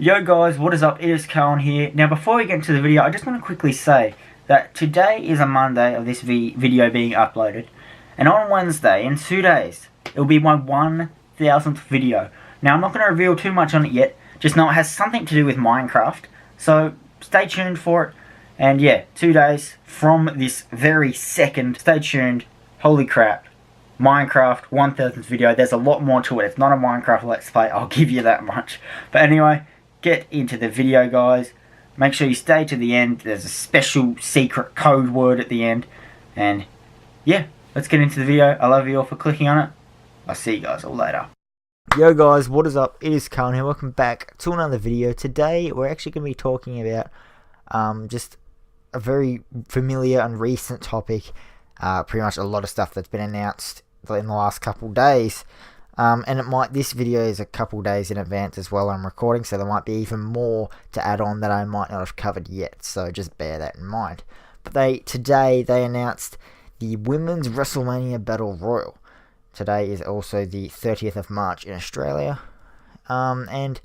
Yo guys, what is up? It is Cohen here. Now before we get into the video, I just want to quickly say that today is a Monday of this video being uploaded. And on Wednesday, in 2 days, it will be my 1000th video. Now I'm not going to reveal too much on it yet, just know it has something to do with Minecraft. So stay tuned for it. And yeah, 2 days from this very second, stay tuned. Holy crap. Minecraft 1000th video. There's a lot more to it. It's not a Minecraft Let's Play, I'll give you that much. But anyway, get into the video, guys. Make sure you stay to the end. There's a special secret code word at the end. And yeah, let's get into the video. I love you all for clicking on it. I'll see you guys all later. Yo guys, what is up? It is Cohen here. Welcome back to another video. Today we're actually going to be talking about just a very familiar and recent topic. Pretty much a lot of stuff that's been announced in the last couple days. And this video is a couple days in advance as well. I'm recording, so there might be even more to add on that I might not have covered yet. So just bear that in mind. But today they announced the Women's WrestleMania Battle Royal. Today is also the 30th of March in Australia, like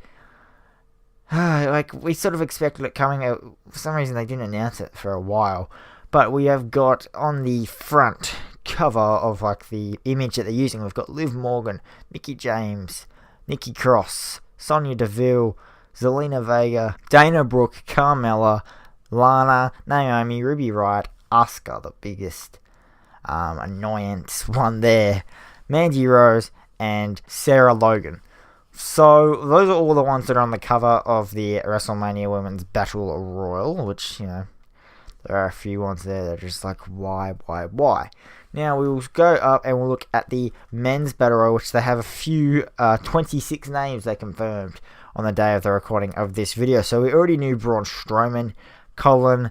we sort of expected it coming out. For some reason they didn't announce it for a while. But we have got on the front cover of like the image that they're using, we've got Liv Morgan, Mickie James, Nikki Cross, Sonya Deville, Zelina Vega, Dana Brooke, Carmella, Lana, Naomi, Ruby Riott, Asuka, the biggest annoyance one there, Mandy Rose, and Sarah Logan. So those are all the ones that are on the cover of the WrestleMania Women's Battle Royal, which, you know, there are a few ones there that are just like, why? Now we will go up and we'll look at the men's battle royal, which they have a few 26 names they confirmed on the day of the recording of this video. So we already knew Braun Strowman, Colin,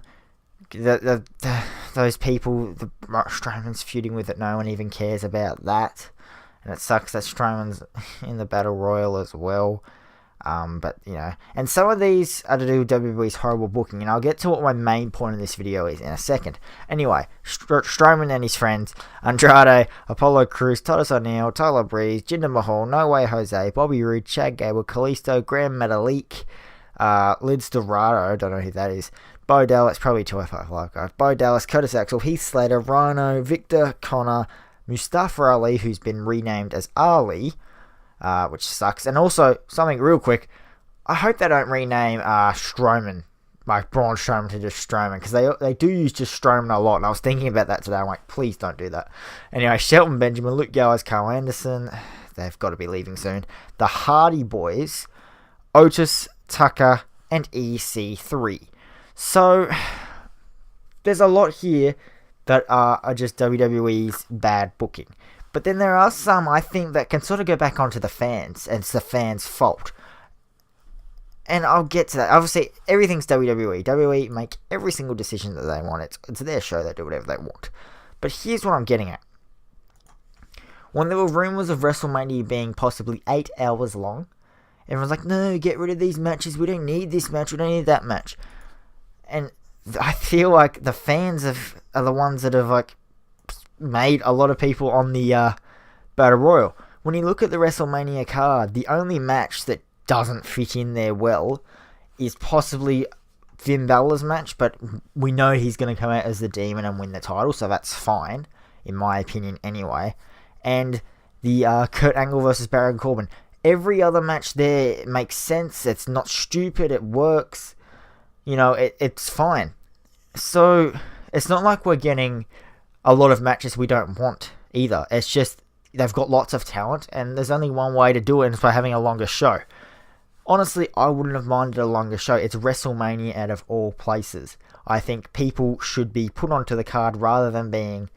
those people, the Strowman's feuding with it. No one even cares about that, and it sucks that Strowman's in the battle royal as well. But, you know, and some of these are to do with WWE's horrible booking, and I'll get to what my main point of this video is in a second. Anyway, Strowman and his friends, Andrade, Apollo Crews, Titus O'Neil, Tyler Breeze, Jinder Mahal, No Way Jose, Bobby Roode, Chad Gable, Kalisto, Graham Metalik, Liz Dorado, don't know who that is, Bo Dallas, probably 205 Live guy, Bo Dallas, Curtis Axel, Heath Slater, Rhino, Victor Connor, Mustafa Ali, who's been renamed as Ali, which sucks. And also, something real quick, I hope they don't rename Strowman, like Braun Strowman, to just Strowman, because they do use just Strowman a lot, and I was thinking about that today. I'm like, please don't do that. Anyway, Shelton Benjamin, Luke Gallows, Carl Anderson, they've got to be leaving soon. The Hardy Boys, Otis, Tucker, and EC3. So, there's a lot here that are just WWE's bad booking. But then there are some, I think, that can sort of go back onto the fans, and it's the fans' fault. And I'll get to that. Obviously, everything's WWE. WWE make every single decision that they want. It's their show. They do whatever they want. But here's what I'm getting at. When there were rumours of WrestleMania being possibly 8 hours long, everyone's like, no, get rid of these matches. We don't need this match. We don't need that match. And I feel like the fans are the ones that have, like, made a lot of people on the Battle Royal. When you look at the WrestleMania card, the only match that doesn't fit in there well is possibly Finn Balor's match, but we know he's going to come out as the Demon and win the title, so that's fine, in my opinion anyway. And the Kurt Angle versus Baron Corbin. Every other match there makes sense, it's not stupid, it works, you know, it's fine. So, it's not like we're getting a lot of matches we don't want either. It's just they've got lots of talent, and there's only one way to do it, and it's by having a longer show. Honestly, I wouldn't have minded a longer show. It's WrestleMania out of all places. I think people should be put onto the card rather than being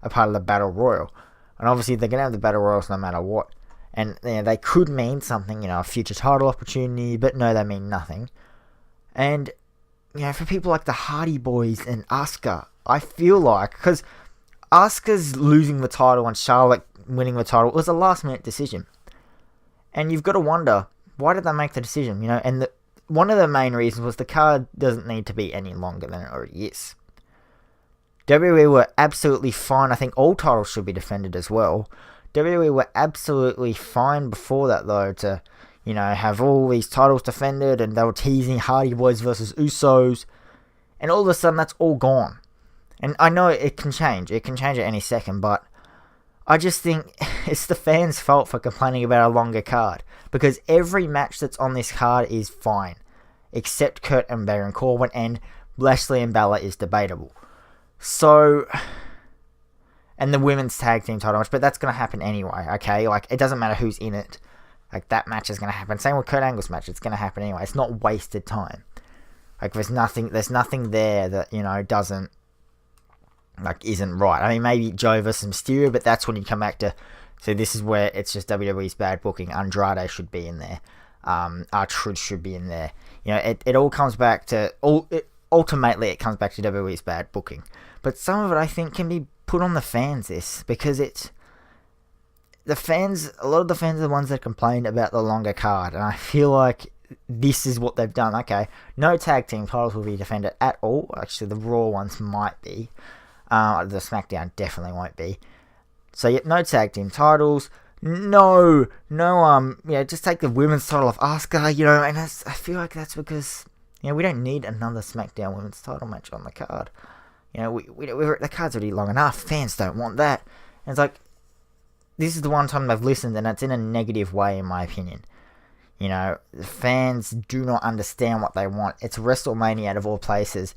a part of the Battle Royal. And obviously, they're going to have the Battle Royals no matter what. And you know, they could mean something, you know, a future title opportunity, but no, they mean nothing. And, you know, for people like the Hardy Boys and Asuka, I feel like, because Asuka's losing the title and Charlotte winning the title was a last-minute decision. And you've got to wonder, why did they make the decision? You know, and one of the main reasons was the card doesn't need to be any longer than it already is. WWE were absolutely fine. I think all titles should be defended as well. WWE were absolutely fine before that, though, to, have all these titles defended, and they were teasing Hardy Boys versus Usos, and all of a sudden that's all gone. And I know it can change. It can change at any second, but I just think it's the fans' fault for complaining about a longer card. Because every match that's on this card is fine. Except Kurt and Baron Corbin, and Lashley and Balor is debatable. So, and the women's tag team title match, but that's going to happen anyway, okay? Like, it doesn't matter who's in it. Like, that match is going to happen. Same with Kurt Angle's match, it's going to happen anyway. It's not wasted time. Like, there's nothing there that, doesn't, isn't right. I mean, maybe Joe versus Mysterio, but that's when you come back to, so this is where it's just WWE's bad booking. Andrade should be in there. R-Truth should be in there. It all comes back to, ultimately it comes back to WWE's bad booking. But some of it, I think, can be put on the fans, because a lot of the fans are the ones that complained about the longer card, and I feel like this is what they've done. Okay, no tag team titles will be defended at all. Actually, the Raw ones might be. The SmackDown definitely won't be. So, no tag team titles. No, just take the women's title off Asuka, and I feel like that's because, we don't need another SmackDown women's title match on the card. The card's already long enough. Fans don't want that. And it's like, this is the one time they've listened, and it's in a negative way, in my opinion. The fans do not understand what they want. It's WrestleMania out of all places.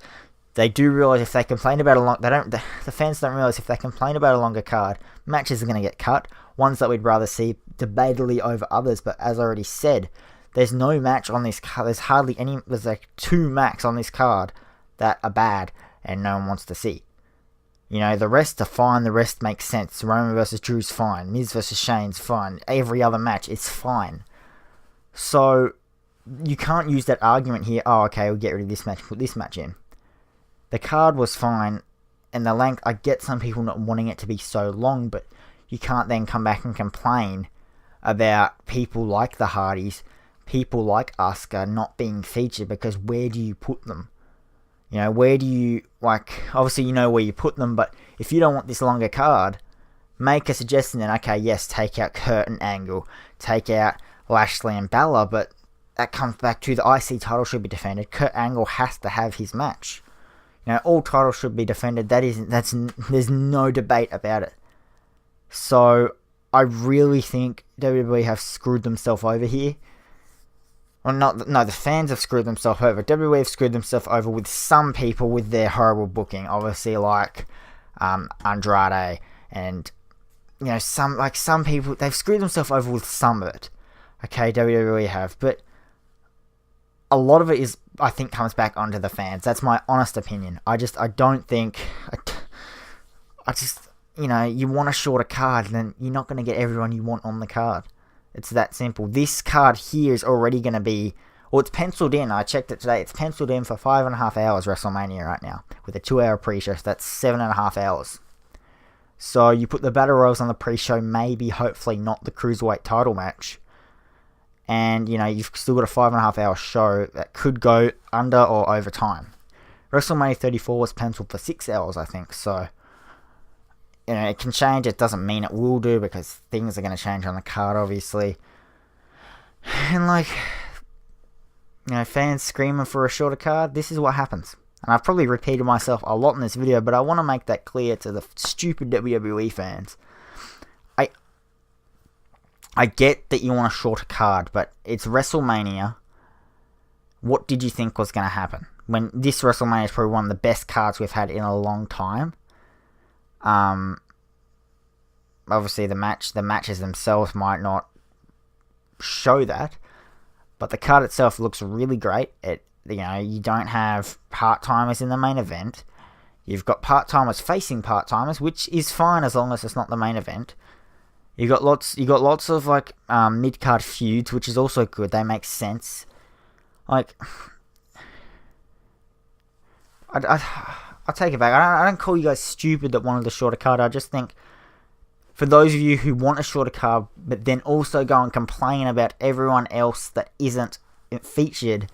They do realise if they complain about the fans don't realise if they complain about a longer card, matches are going to get cut. Ones that we'd rather see debatably over others, but as I already said, there's no match on this card. There's hardly any. There's like 2 matches on this card that are bad and no one wants to see. The rest are fine. The rest makes sense. Roman versus Drew's fine. Miz versus Shane's fine. Every other match is fine. So you can't use that argument here. Oh, okay, we'll get rid of this match. Put this match in. The card was fine, and the length. I get some people not wanting it to be so long, but you can't then come back and complain about people like the Hardys, people like Asuka not being featured, because where do you put them? Where do you, obviously you know where you put them, but if you don't want this longer card, make a suggestion then, okay, yes, take out Kurt and Angle, take out Lashley and Balor, but that comes back to the IC title should be defended. Kurt Angle has to have his match. All titles should be defended. There's no debate about it. So, I really think WWE have screwed themselves over here. Well, the fans have screwed themselves over. WWE have screwed themselves over with some people with their horrible booking. Obviously, like Andrade and some people, they've screwed themselves over with some of it. Okay, WWE have, but a lot of it is, I think, comes back onto the fans. That's my honest opinion. I don't think, you want a shorter card, then you're not going to get everyone you want on the card. It's that simple. This card here is already going to be, it's penciled in. I checked it today. It's penciled in for 5.5 hours WrestleMania right now, with a 2-hour pre-show. So that's 7.5 hours. So you put the Battle Royals on the pre-show, maybe, hopefully not the Cruiserweight title match. And, you've still got a 5.5 hour show that could go under or over time. WrestleMania 34 was penciled for 6 hours, I think. So, it can change. It doesn't mean it will do, because things are going to change on the card, obviously. And, fans screaming for a shorter card, this is what happens. And I've probably repeated myself a lot in this video, but I want to make that clear to the stupid WWE fans. I get that you want a shorter card, but it's WrestleMania. What did you think was going to happen? When this WrestleMania is probably one of the best cards we've had in a long time. Obviously the matches themselves might not show that, but the card itself looks really great. You don't have part-timers in the main event. You've got part-timers facing part-timers, which is fine as long as it's not the main event. You got lots of mid-card feuds, which is also good. They make sense. I'll take it back. I don't call you guys stupid that wanted the shorter card. I just think, for those of you who want a shorter card, but then also go and complain about everyone else that isn't featured,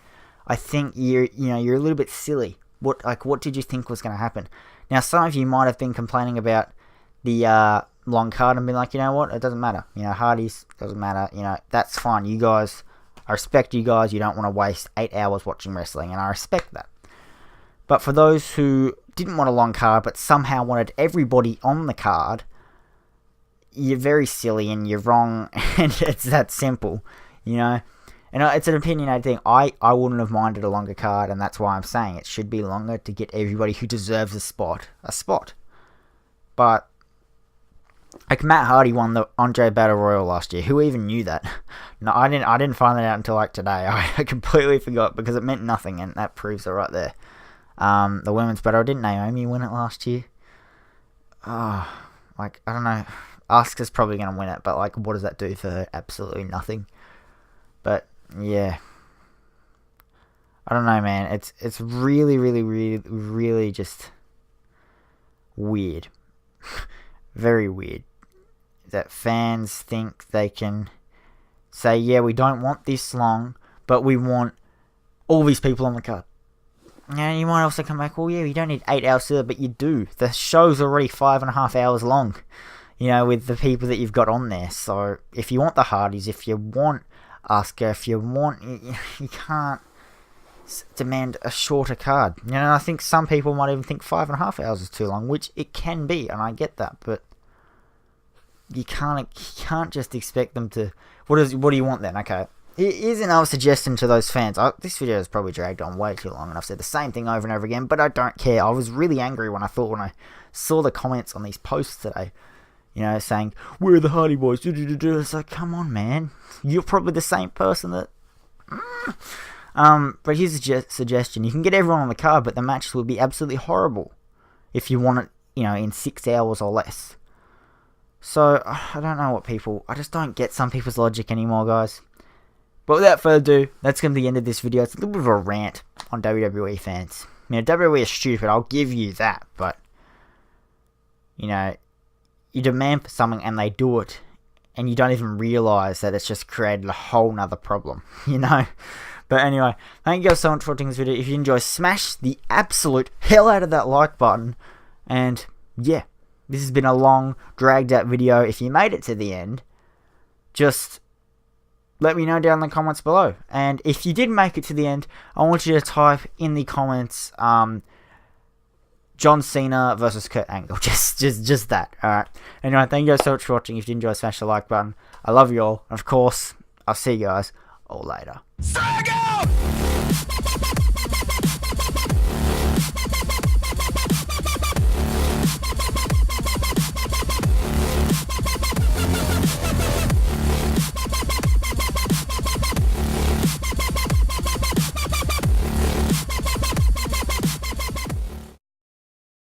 I think you're a little bit silly. What did you think was going to happen? Now, some of you might have been complaining about the long card and been like, you know what, it doesn't matter. Hardy's doesn't matter. That's fine. You guys I respect you guys. You don't want to waste 8 hours watching wrestling, and I respect that. But for those who didn't want a long card, but somehow wanted everybody on the card, you're very silly and you're wrong, and it's that simple, you know. And it's an opinionated thing. I wouldn't have minded a longer card, and that's why I'm saying it should be longer to get everybody who deserves a spot. But like Matt Hardy won the Andre Battle Royal last year. Who even knew that? No, I didn't find that out until like today. I completely forgot because it meant nothing, and that proves it right there. The women's battle, didn't Naomi win it last year? Oh, like I don't know. Asuka's probably gonna win it, but like, what does that do for her? Absolutely nothing. But yeah, I don't know, man. It's really just weird. Very weird that fans think they can say, yeah, we don't want this long, but we want all these people on the card. Yeah, you might also come back, well, yeah, you don't need 8 hours to, but you do. The show's already 5.5 hours long, you know, with the people that you've got on there. So if you want the Hardys, if you want Asuka, if you want, you can't demand a shorter card. You know, I think some people might even think 5.5 hours is too long, which it can be, and I get that, but you can't just expect them to. What do you want then? Okay, here's another suggestion to those fans. This video has probably dragged on way too long, and I've said the same thing over and over again, but I don't care. I was really angry when I saw the comments on these posts today, you know, saying, we're the Hardy Boys. It's like, come on, man. You're probably the same person that. But here's a suggestion. You can get everyone on the card, but the matches will be absolutely horrible if you want it, you know, in 6 hours or less. So, I don't know I just don't get some people's logic anymore, guys. But without further ado, that's going to be the end of this video. It's a little bit of a rant on WWE fans. You know, WWE is stupid, I'll give you that, but, you know, you demand for something and they do it, and you don't even realise that it's just created a whole nother problem, you know? But anyway, thank you guys so much for watching this video. If you enjoy, smash the absolute hell out of that like button. And yeah, this has been a long, dragged out video. If you made it to the end, just let me know down in the comments below. And if you did make it to the end, I want you to type in the comments, John Cena versus Kurt Angle. Just that. Alright. Anyway, thank you guys so much for watching. If you did enjoy, smash the like button. I love you all. And of course, I'll see you guys all later. Struggle!